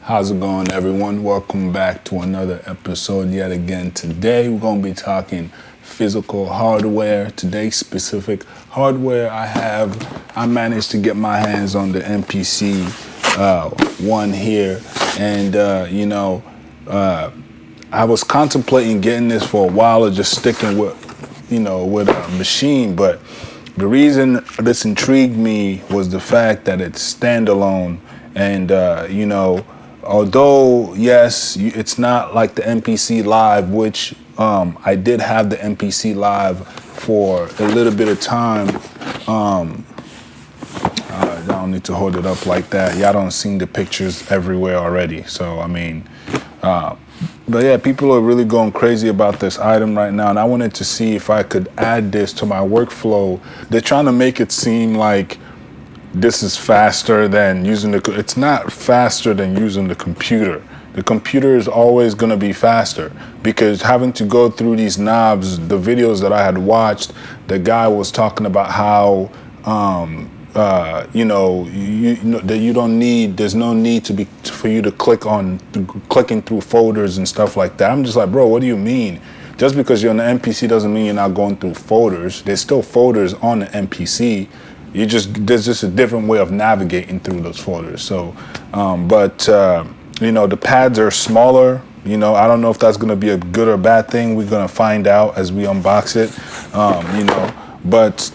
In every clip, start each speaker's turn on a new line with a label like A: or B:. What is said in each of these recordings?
A: How's it going, everyone? Welcome back to another episode yet again. Today we're going to be talking physical hardware. Today's specific hardware I managed to get my hands on the MPC one here, and I was contemplating getting this for a while or just sticking with a machine, but the reason this intrigued me was the fact that it's standalone, and although yes, it's not like the MPC Live, which I did have the MPC Live for a little bit of time. I don't need to hold it up like that. Y'all don't see the pictures everywhere already. So I mean, but yeah, people are really going crazy about this item right now, and I wanted to see if I could add this to my workflow. They're trying to make it seem like this is faster than using it's not faster than using the computer. The computer is always going to be faster, because having to go through these knobs, the videos that I had watched, the guy was talking about how that you don't need, there's no need for you to clicking through folders and stuff like that. I'm just like, bro, what do you mean? Just because you're on the MPC doesn't mean you're not going through folders. There's still folders on the MPC. There's just a different way of navigating through those folders. So, the pads are smaller. I don't know if that's going to be a good or bad thing. We're going to find out as we unbox it. But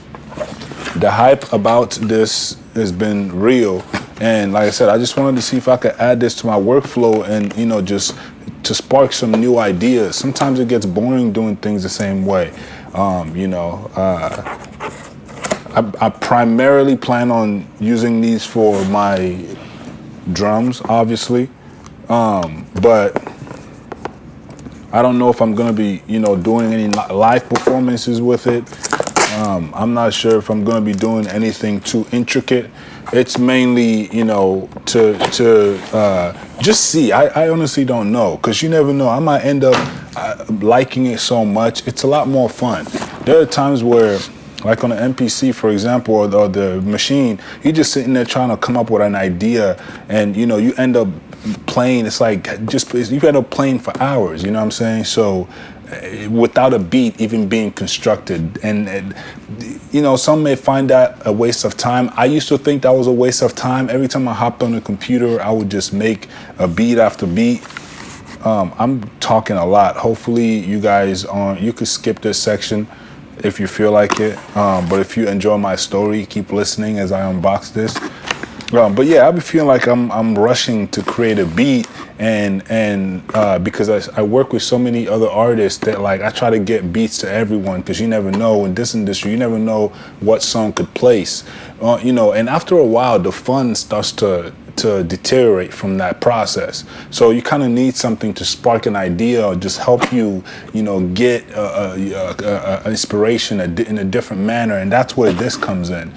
A: the hype about this has been real. And like I said, I just wanted to see if I could add this to my workflow and, just to spark some new ideas. Sometimes it gets boring doing things the same way. I primarily plan on using these for my drums, obviously, but I don't know if I'm going to be, doing any live performances with it. I'm not sure if I'm going to be doing anything too intricate. It's mainly, to just see. I honestly don't know, because you never know. I might end up liking it so much. It's a lot more fun. There are times where, like on the MPC, for example, or the machine, you're just sitting there trying to come up with an idea, and you end up playing. It's like you end up playing for hours. You know what I'm saying? So without a beat even being constructed, and some may find that a waste of time. I used to think that was a waste of time. Every time I hopped on the computer, I would just make a beat after beat. I'm talking a lot. Hopefully you guys you could skip this section if you feel like it, but if you enjoy my story, keep listening as I unbox this. But yeah, I'll be feeling like I'm rushing to create a beat, and because I work with so many other artists that I try to get beats to everyone, because you never know in this industry, you never know what song could place, and after a while the fun starts to deteriorate from that process. So you kind of need something to spark an idea or just help you, get inspiration in a different manner, and that's where this comes in.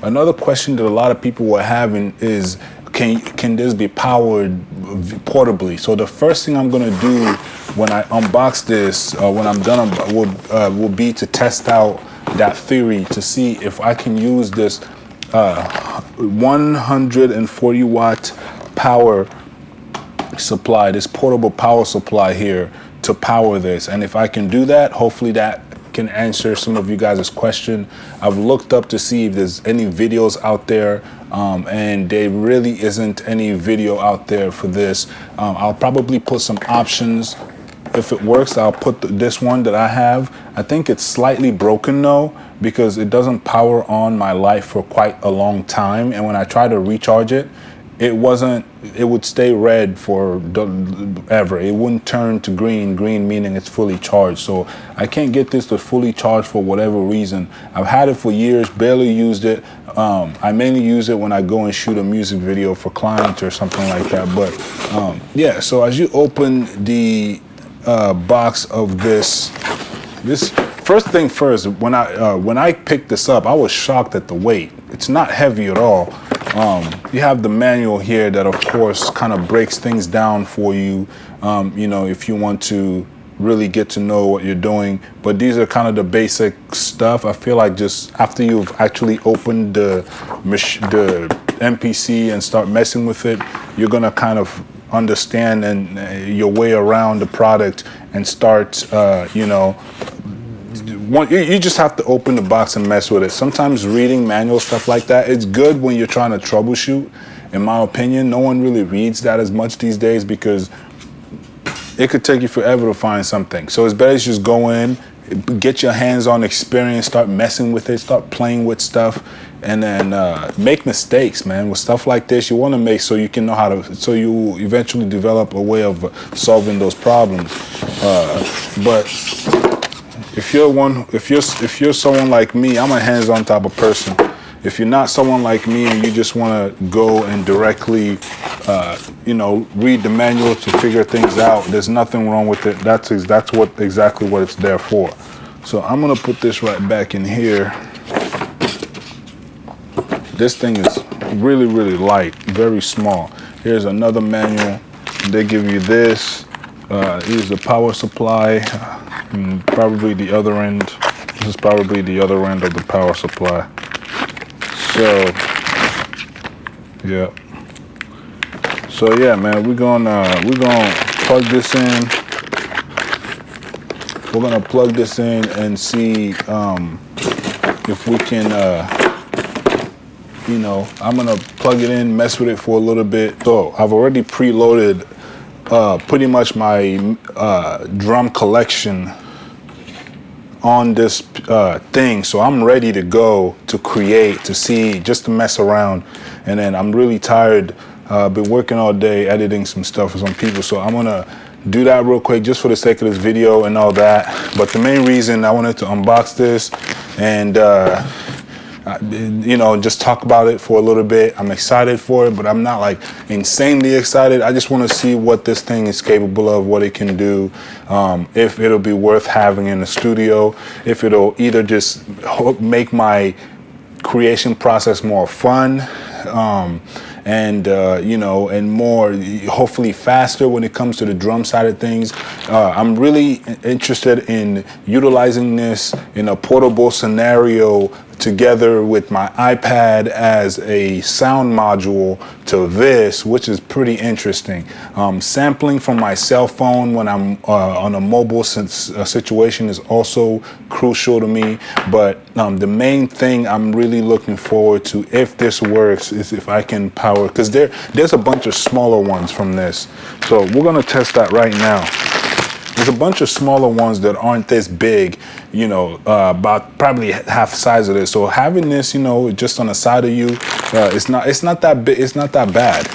A: Another question that a lot of people were having is, can this be powered portably? So the first thing I'm going to do when I unbox this, when I'm done, will be to test out that theory to see if I can use this 140 watt power supply, this portable power supply here, to power this. And if I can do that, hopefully that can answer some of you guys' question. I've looked up to see if there's any videos out there, and there really isn't any video out there for this. I'll probably put some options. If it works, I'll put this one that I have. I think it's slightly broken though, because it doesn't power on my light for quite a long time, and when I try to recharge it, it would stay red for ever. It wouldn't turn to green meaning it's fully charged. So I can't get this to fully charge for whatever reason. I've had it for years, barely used it. I mainly use it when I go and shoot a music video for clients or something like that. But yeah, so as you open the box of this first thing first, when I picked this up, I was shocked at the weight. It's not heavy at all. You have the manual here that of course kind of breaks things down for you, if you want to really get to know what you're doing. But these are kind of the basic stuff. I feel like just after you've actually opened the MPC and start messing with it, you're gonna kind of understand your way around the product and start, you just have to open the box and mess with it. Sometimes reading manual stuff like that, it's good when you're trying to troubleshoot. In my opinion, no one really reads that as much these days because it could take you forever to find something. So it's better to just go in, get your hands-on experience, start messing with it, start playing with stuff, and then make mistakes, man. With stuff like this, you want to make so you can know how to, so you eventually develop a way of solving those problems. But if you're someone like me, I'm a hands-on type of person. If you're not someone like me and you just want to go and directly, read the manual to figure things out, there's nothing wrong with it. That's exactly what it's there for. So I'm gonna put this right back in here. This thing is really, really light, very small. Here's another manual. They give you this. Here's the power supply. Probably the other end. This is probably the other end of the power supply. So, yeah. So yeah, man, we're gonna plug this in. We're gonna plug this in and see if we can, I'm gonna plug it in, mess with it for a little bit. So I've already preloaded pretty much my drum collection on this thing, so I'm ready to go to create, to see, just to mess around. And then I'm really tired. Been working all day editing some stuff for some people, so I'm gonna do that real quick just for the sake of this video and all that. But the main reason I wanted to unbox this and just talk about it for a little bit. I'm excited for it, but I'm not like insanely excited. I just want to see what this thing is capable of, what it can do, if it'll be worth having in the studio, if it'll either just make my creation process more fun, and more, hopefully faster when it comes to the drum side of things. I'm really interested in utilizing this in a portable scenario together with my iPad as a sound module to this, which is pretty interesting. Sampling from my cell phone when I'm on a mobile situation is also crucial to me. But the main thing I'm really looking forward to, if this works, is if I can power, because there's a bunch of smaller ones from this. So we're gonna test that right now. There's a bunch of smaller ones that aren't this big, about probably half the size of this. So having this, just on the side of you, it's not that big. It's not that bad.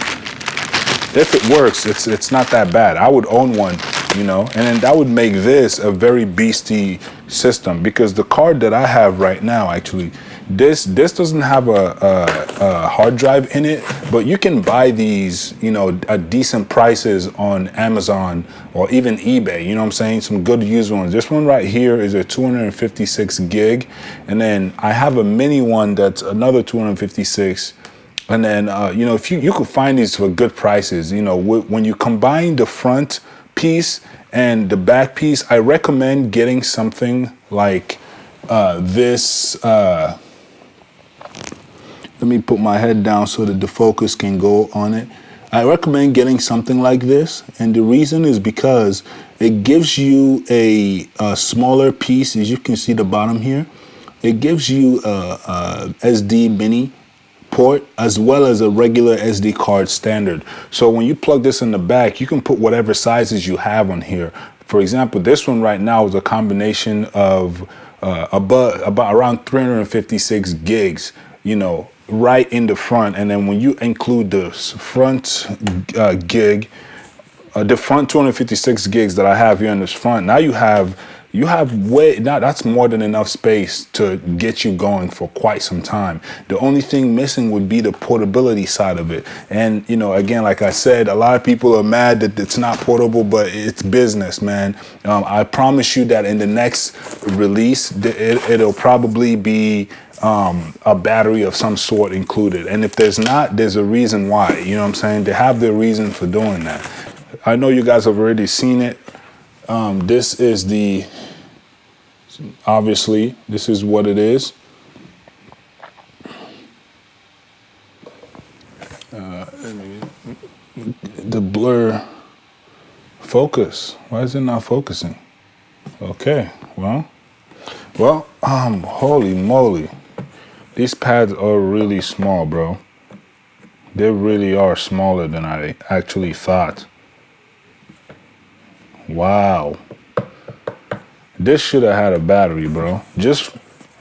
A: If it works, it's not that bad. I would own one, and then that would make this a very beastie system, because the card that I have right now, actually, this doesn't have a hard drive in it, but you can buy these, at decent prices on Amazon or even eBay. You know what I'm saying? Some good used ones. This one right here is a 256 gig, and then I have a mini one that's another 256. And then, if you could find these for good prices, when you combine the front piece and the back piece, I recommend getting something like this. Let me put my head down so that the focus can go on it. I recommend getting something like this. And the reason is because it gives you a smaller piece. As you can see the bottom here, it gives you a SD mini port as well as a regular SD card standard. So when you plug this in the back, you can put whatever sizes you have on here. For example, this one right now is a combination of about around 356 gigs, right in the front. And then when you include the front gig, the front 256 gigs that I have here in this front, now you have that's more than enough space to get you going for quite some time. The only thing missing would be the portability side of it. And, again, like I said, a lot of people are mad that it's not portable, but it's business, man. I promise you that in the next release, it'll probably be a battery of some sort included. And if there's not, there's a reason why. You know what I'm saying? They have their reason for doing that. I know you guys have already seen it. This is obviously, this is what it is. The blur focus. Why is it not focusing? Okay, well, holy moly. These pads are really small, bro. They really are smaller than I actually thought. Wow. This should have had a battery, bro. Just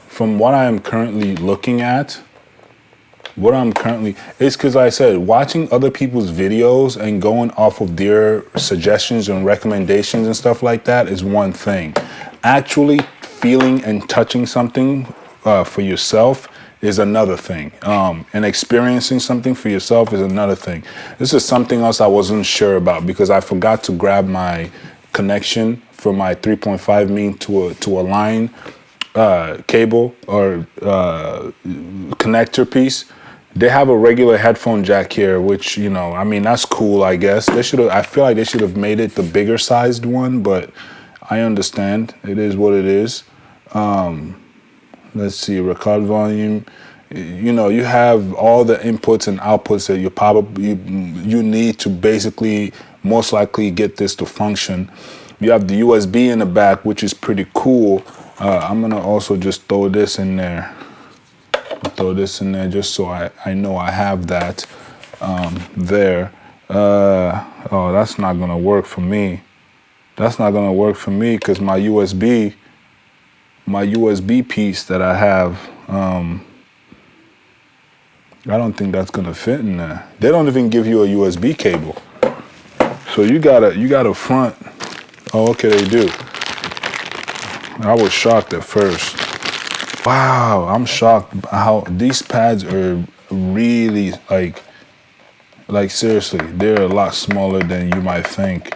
A: from what I am currently looking at, it's because I said, watching other people's videos and going off of their suggestions and recommendations and stuff like that is one thing. Actually feeling and touching something for yourself is another thing. And experiencing something for yourself is another thing. This is something else I wasn't sure about because I forgot to grab my connection for my 3.5 mean to a line cable or connector piece. They have a regular headphone jack here, which, you know, I mean, that's cool, I guess. They should have, I feel like they should have made it the bigger sized one, but I understand. It is what it is. Let's see, record volume. You know, you have all the inputs and outputs that you need to basically most likely get this to function. You have the USB in the back, which is pretty cool. I'm gonna also just throw this in there. Just so I know I have that there. Oh, that's not gonna work for me. That's not gonna work for me because my USB piece that I have, I don't think that's gonna fit in there. They don't even give you a USB cable. So you gotta front. Oh, okay, they do. I was shocked at first. Wow, I'm shocked how these pads are really like seriously, they're a lot smaller than you might think.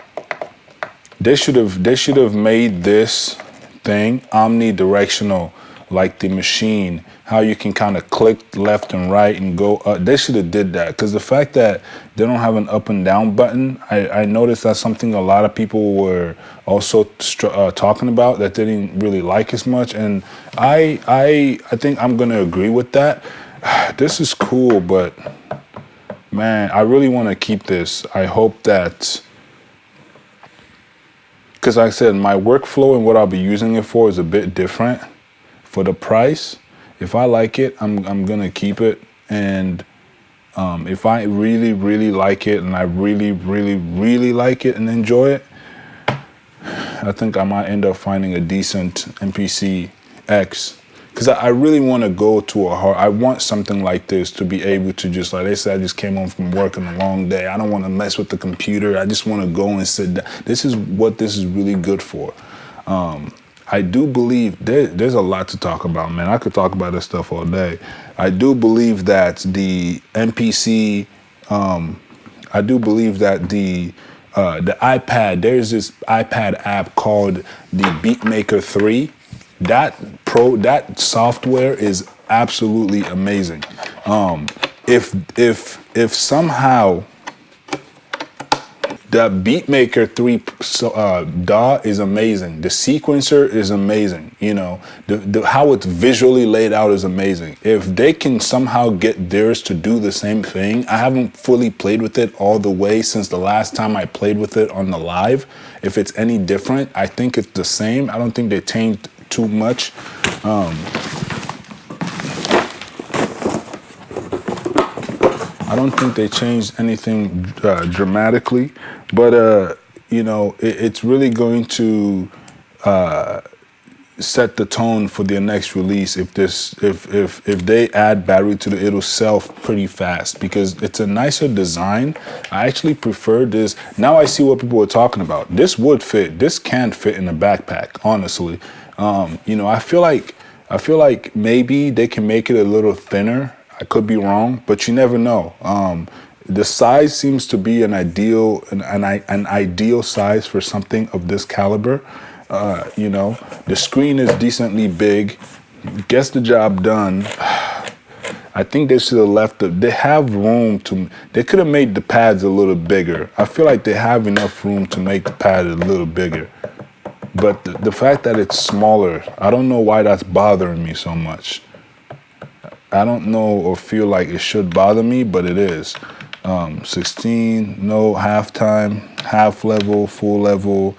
A: They should have made this thing omnidirectional, like the machine, how you can kind of click left and right and go up. They should have did that because the fact that they don't have an up and down button, I noticed that's something a lot of people were also talking about that they didn't really like as much, and I think I'm gonna agree with that. This is cool, but man, I really want to keep this. I hope that, because like I said, my workflow and what I'll be using it for is a bit different. For the price, if I like it, I'm gonna keep it. And if I really, really like it and I really, really, really like it and enjoy it, I think I might end up finding a decent MPC X. Because I really want to go to I want something like this to be able to just, like they said, I just came home from work on a long day. I don't want to mess with the computer. I just want to go and sit down. This is what this is really good for. I do believe there's a lot to talk about, man. I could talk about this stuff all day. I do believe that the MPC, I do believe that the iPad, there's this iPad app called the Beatmaker 3. That software is absolutely amazing. If somehow the Beatmaker 3 DAW is amazing. The sequencer is amazing. You know, the how it's visually laid out is amazing. If they can somehow get theirs to do the same thing, I haven't fully played with it all the way since the last time I played with it on the live. If it's any different, I think it's the same. I don't think they changed too much. I don't think they changed anything dramatically, but you know, it's really going to set the tone for their next release. If they add battery to it, it'll sell pretty fast because it's a nicer design. I actually prefer this. Now I see what people are talking about. This would fit. This can fit in a backpack, honestly. You know, I feel like maybe they can make it a little thinner. I could be wrong, but you never know. The size seems to be an ideal size for something of this caliber. You know, the screen is decently big, gets the job done. I think they should have left they have room to, they could have made the pads a little bigger. I feel like they have enough room to make the pad a little bigger. But the fact that it's smaller, I don't know why that's bothering me so much. I don't know or feel like it should bother me, but it is. 16, no halftime, half level, full level.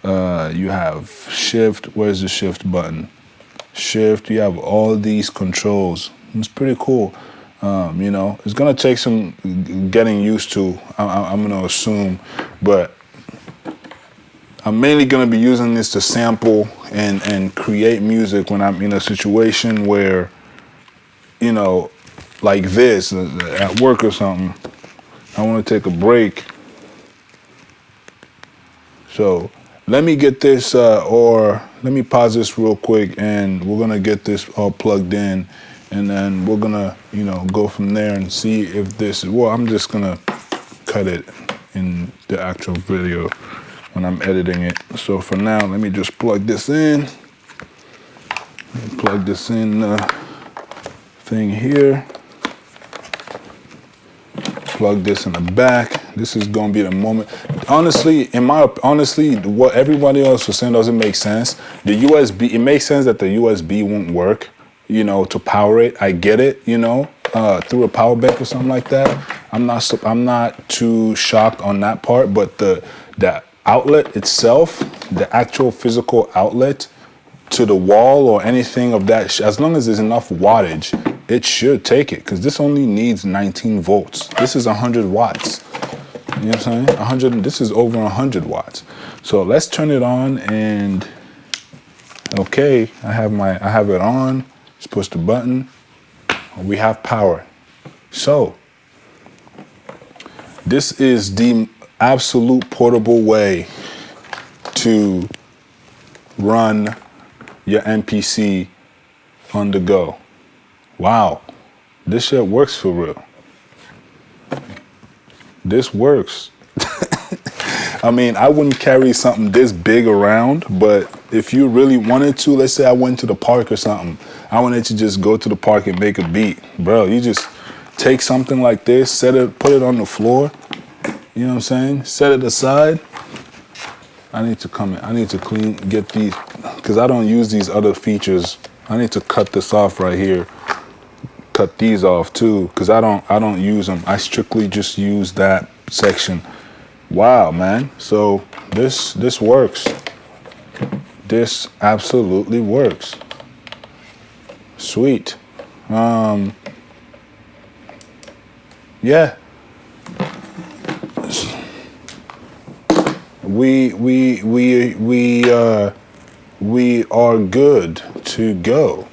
A: You have shift. Where's the shift button? Shift. You have all these controls. It's pretty cool. You know, it's gonna take some getting used to. I'm gonna assume, but I'm mainly gonna be using this to sample and create music when I'm in a situation where, you know, like this at work or something. I want to take a break. So let me get this, or let me pause this real quick, and we're gonna get this all plugged in, and then we're gonna, you know, go from there and see if this. Well, I'm just gonna cut it in the actual video when I'm editing it. So for now, let me just plug this in. Plug this in thing here. Plug this in the back. This is gonna be the moment. Honestly, what everybody else was saying doesn't make sense. The USB, it makes sense that the USB won't work, you know, to power it. I get it, you know, through a power bank or something like that. I'm not too shocked on that part, but the outlet itself, the actual physical outlet to the wall or anything of that, as long as there's enough wattage, it should take it, because this only needs 19 volts. This is 100 watts. You know what I'm saying? 100. This is over 100 watts. So let's turn it on, and okay, I have it on. Just push the button. We have power. So this is the absolute portable way to run your MPC on the go. Wow, this shit works for real. This works. I mean, I wouldn't carry something this big around, but if you really wanted to, let's say I went to the park or something, I wanted to just go to the park and make a beat. Bro, you just take something like this, put it on the floor, you know what I'm saying? Set it aside. I need to get these, because I don't use these other features. I need to cut this off right here. Cut these off too, because I don't use them. I strictly just use that section. Wow, man. So this works. This absolutely works. Sweet. Yeah. We are good to go.